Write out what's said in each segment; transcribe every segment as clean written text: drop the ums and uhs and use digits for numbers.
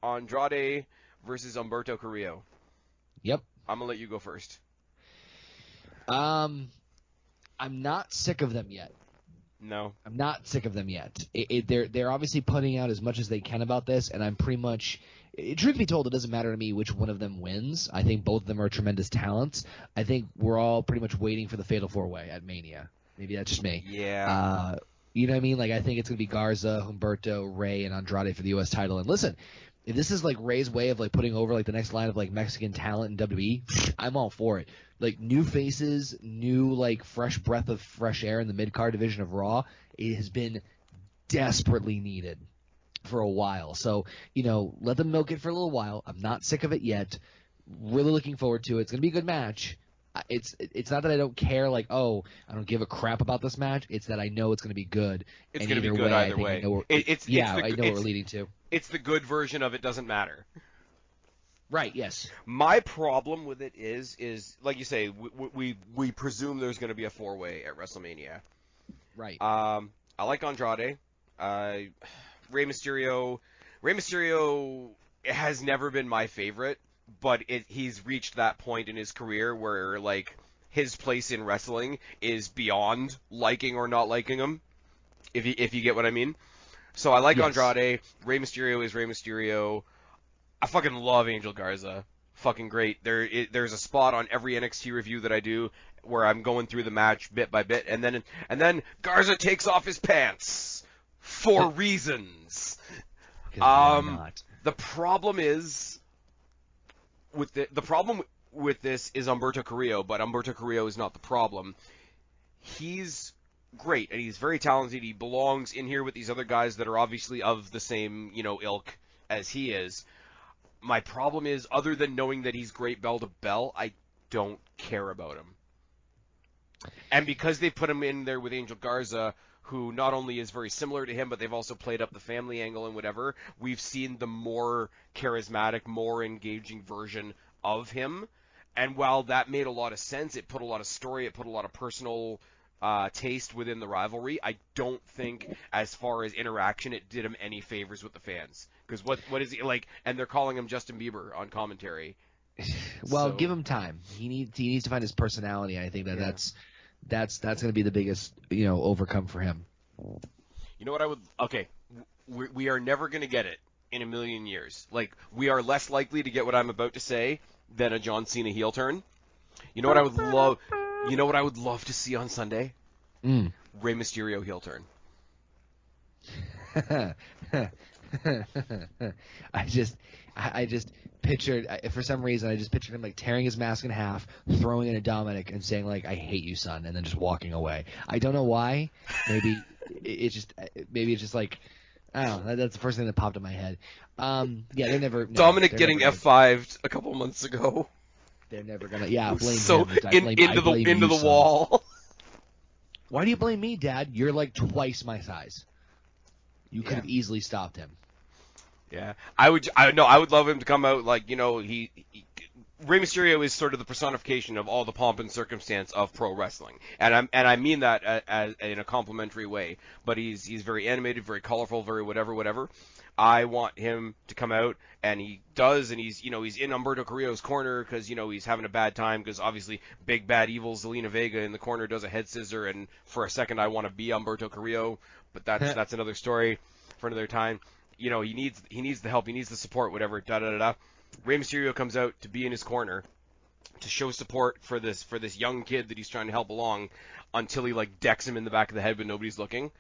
Andrade versus Humberto Carrillo. Yep. I'm gonna let you go first. I'm not sick of them yet. No. I'm not sick of them yet. They're obviously putting out as much as they can about this, and I'm pretty much truth be told, it doesn't matter to me which one of them wins. I think both of them are tremendous talents. I think we're all pretty much waiting for the Fatal 4-Way at Mania. Maybe that's just me. Yeah. You know what I mean? Like, I think it's going to be Garza, Humberto, Rey, and Andrade for the U.S. title. And listen, if this is like Rey's way of like putting over like the next line of like Mexican talent in WWE, I'm all for it. Like, new faces, new like fresh breath of fresh air in the mid-card division of Raw, it has been desperately needed for a while. So, you know, let them milk it for a little while. I'm not sick of it yet. Really looking forward to it. It's going to be a good match. It's not that I don't care, like, oh, I don't give a crap about this match. It's that I know it's going to be good. It's going to be good either way. I know what we're leading to. It's the good version of it doesn't matter. Right, yes. My problem with it is like you say, we presume there's going to be a 4-way at WrestleMania. Right. I like Andrade. Rey Mysterio has never been my favorite, but he's reached that point in his career where, like, his place in wrestling is beyond liking or not liking him, if you get what I mean. So I like Andrade. Rey Mysterio is Rey Mysterio. I fucking love Angel Garza. Fucking great. There's a spot on every NXT review that I do where I'm going through the match bit by bit, and then Garza takes off his pants for reasons. Why not? The problem is the problem with this is Humberto Carrillo, but Humberto Carrillo is not the problem. He's great and he's very talented. He belongs in here with these other guys that are obviously of the same, ilk as he is. My problem is, other than knowing that he's great bell to bell, I don't care about him. And because they put him in there with Angel Garza, who not only is very similar to him, but they've also played up the family angle and whatever, we've seen the more charismatic, more engaging version of him. And while that made a lot of sense, it put a lot of story, it put a lot of personal taste within the rivalry. I don't think, as far as interaction, it did him any favors with the fans. Because what is he like? And they're calling him Justin Bieber on commentary. Well, give him time. He needs to find his personality. And I think that's going to be the biggest overcome for him. You know what I would? Okay, we are never going to get it in a million years. Like, we are less likely to get what I'm about to say than a John Cena heel turn. You know what I would love? You know what I would love to see on Sunday? Rey Mysterio heel turn. I just pictured, for some reason, I just pictured him like tearing his mask in half, throwing it at Dominic, and saying like, "I hate you, son," and then just walking away. I don't know why. Maybe it's just like, I don't know. That's the first thing that popped in my head. They're never. Dominic getting F5'd a couple months ago. They're never gonna. Yeah, blame so him. Into the wall. Why do you blame me, Dad? You're like twice my size. You could have easily stopped him. Yeah, I would love him to come out like, Rey Mysterio is sort of the personification of all the pomp and circumstance of pro wrestling, and I mean that as in a complimentary way. But he's very animated, very colorful, very whatever. I want him to come out, and he does, and he's in Humberto Carrillo's corner because he's having a bad time because obviously big bad evil Zelina Vega in the corner does a head scissor, and for a second I want to be Humberto Carrillo, but that's another story for another time. He needs the help, he needs the support, whatever. Rey Mysterio comes out to be in his corner to show support for this young kid that he's trying to help along until he like decks him in the back of the head when nobody's looking.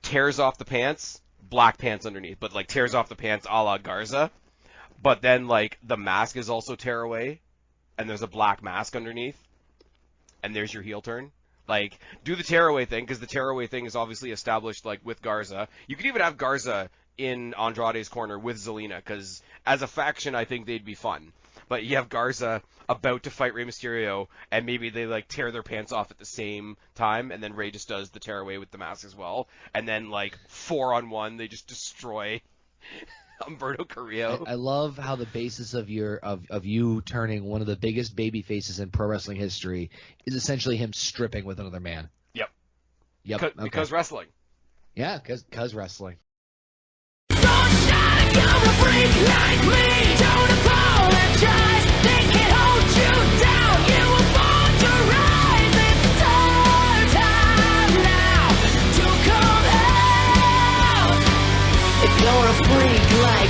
Tears off the pants, black pants underneath, but like tears off the pants a la Garza. But then like the mask is also tear away, and there's a black mask underneath, and there's your heel turn. Like, do the tearaway thing, because the tearaway thing is obviously established, like, with Garza. You could even have Garza in Andrade's corner with Zelina, because as a faction, I think they'd be fun. But you have Garza about to fight Rey Mysterio, and maybe they, like, tear their pants off at the same time, and then Rey just does the tearaway with the mask as well. And then, like, 4-on-1, they just destroy Humberto Carrillo. I love how the basis of you turning one of the biggest baby faces in pro wrestling history is essentially him stripping with another man. Yep. Because wrestling. Yeah, because wrestling. Sunshine, come a freak. freak like me.